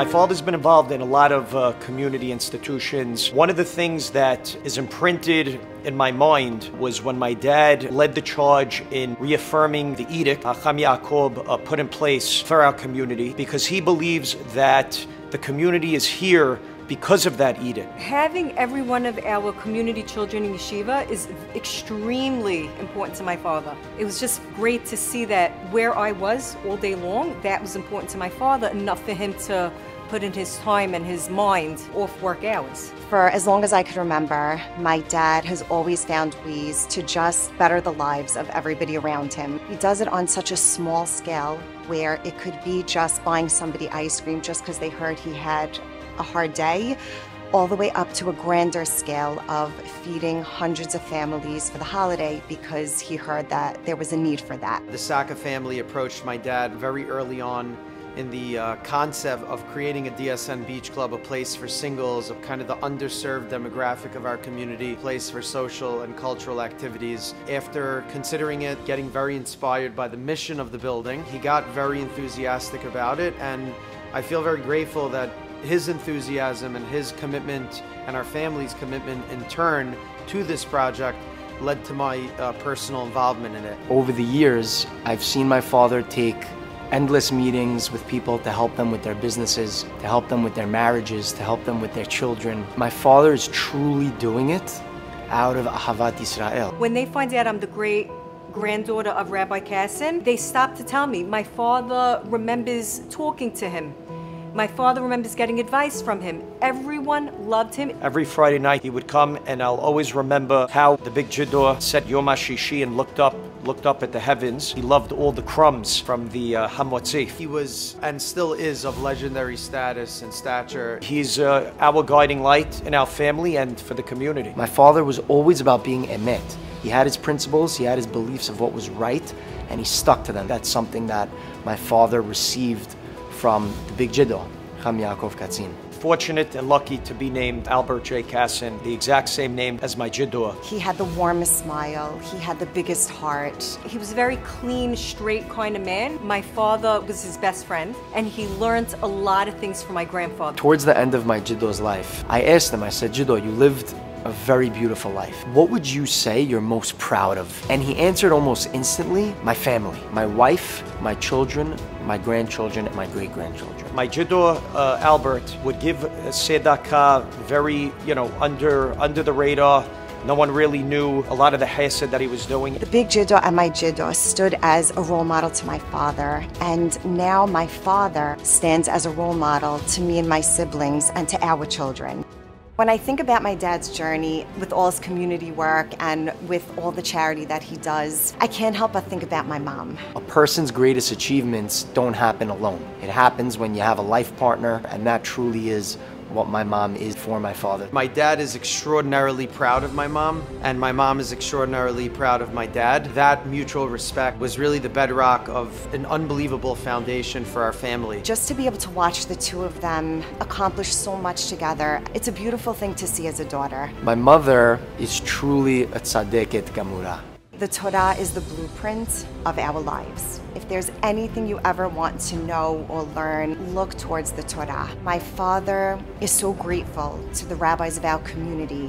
My father's been involved in a lot of community institutions. One of the things that is imprinted in my mind was when my dad led the charge in reaffirming the edict Chacham Yaakov put in place for our community, because he believes that the community is here because of that edict. Having every one of our community children in yeshiva is extremely important to my father. It was just great to see that where I was all day long, that was important to my father, enough for him to put in his time and his mind off work hours. For as long as I could remember, my dad has always found ways to just better the lives of everybody around him. He does it on such a small scale where it could be just buying somebody ice cream just because they heard he had a hard day, all the way up to a grander scale of feeding hundreds of families for the holiday because he heard that there was a need for that. The Saka family approached my dad very early on in the concept of creating a DSN Beach Club, a place for singles, of kind of the underserved demographic of our community, a place for social and cultural activities. After considering it, getting very inspired by the mission of the building, he got very enthusiastic about it, and I feel very grateful that his enthusiasm and his commitment and our family's commitment in turn to this project led to my personal involvement in it. Over the years, I've seen my father take endless meetings with people to help them with their businesses, to help them with their marriages, to help them with their children. My father is truly doing it out of Ahavat Israel. When they find out I'm the great granddaughter of Rabbi Kassin, they stop to tell me. My father remembers talking to him. My father remembers getting advice from him. Everyone loved him. Every Friday night he would come, and I'll always remember how the big Jiddur sat Yom HaShishi and looked up at the heavens. He loved all the crumbs from the Hamotzi. He was, and still is, of legendary status and stature. He's our guiding light in our family and for the community. My father was always about being emet. He had his principles, he had his beliefs of what was right, and he stuck to them. That's something that my father received from the big Jiddur, Chacham Yaakov Kassin. Fortunate and lucky to be named Albert J. Kassin, the exact same name as my Jiddur. He had the warmest smile, he had the biggest heart. He was a very clean, straight kind of man. My father was his best friend, and he learned a lot of things from my grandfather. Towards the end of my Jiddur's life, I asked him, I said, Jiddur, you lived a very beautiful life. What would you say you're most proud of? And he answered almost instantly, my family, my wife, my children, my grandchildren, and my great-grandchildren. My Jiddur, Albert, would give tzedakah very, under the radar. No one really knew a lot of the chesed that he was doing. The big Jiddur and my Jiddur stood as a role model to my father, and now my father stands as a role model to me and my siblings and to our children. When I think about my dad's journey with all his community work and with all the charity that he does, I can't help but think about my mom. A person's greatest achievements don't happen alone. It happens when you have a life partner, and that truly is what my mom is for my father. My dad is extraordinarily proud of my mom, and my mom is extraordinarily proud of my dad. That mutual respect was really the bedrock of an unbelievable foundation for our family. Just to be able to watch the two of them accomplish so much together, it's a beautiful thing to see as a daughter. My mother is truly a tzaddiket gamura. The Torah is the blueprint of our lives. If there's anything you ever want to know or learn, look towards the Torah. My father is so grateful to the rabbis of our community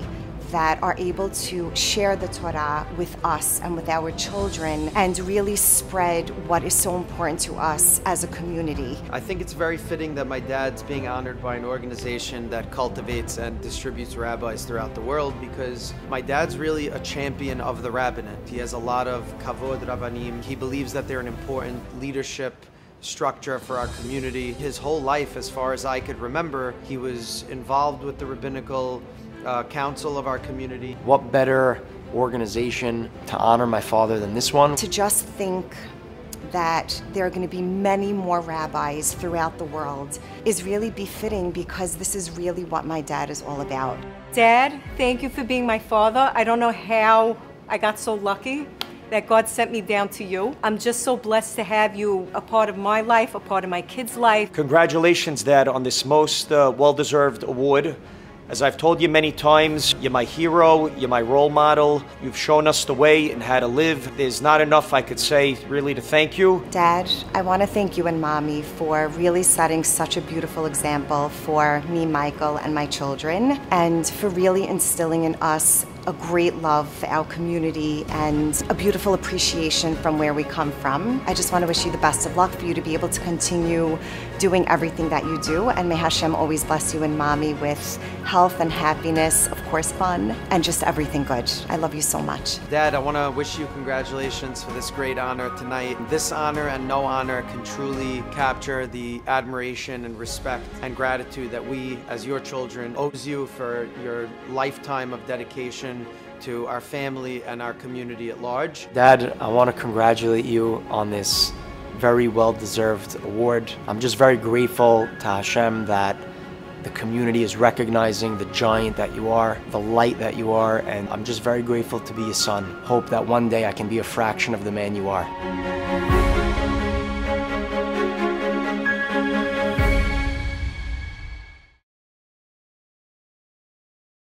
that are able to share the Torah with us and with our children and really spread what is so important to us as a community. I think it's very fitting that my dad's being honored by an organization that cultivates and distributes rabbis throughout the world, because my dad's really a champion of the rabbinate. He has a lot of kavod rabbanim. He believes that they're an important leadership structure for our community. His whole life, as far as I could remember, he was involved with the rabbinical council of our community. What better organization to honor my father than this one? To just think that there are going to be many more rabbis throughout the world is really befitting, because this is really what my dad is all about. Dad, thank you for being my father. I don't know how I got so lucky that God sent me down to you. I'm just so blessed to have you a part of my life, a part of my kids' life. Congratulations, Dad, on this most well-deserved award. As I've told you many times, you're my hero, you're my role model. You've shown us the way and how to live. There's not enough I could say really to thank you. Dad, I want to thank you and Mommy for really setting such a beautiful example for me, Michael, and my children, and for really instilling in us a great love for our community and a beautiful appreciation from where we come from. I just want to wish you the best of luck for you to be able to continue doing everything that you do, and may Hashem always bless you and Mommy with health and happiness, of course fun, and just everything good. I love you so much. Dad, I want to wish you congratulations for this great honor tonight. This honor and no honor can truly capture the admiration and respect and gratitude that we, as your children, owes you for your lifetime of dedication to our family and our community at large. Dad, I want to congratulate you on this very well-deserved award. I'm just very grateful to Hashem that the community is recognizing the giant that you are, the light that you are, and I'm just very grateful to be a son. Hope that one day I can be a fraction of the man you are.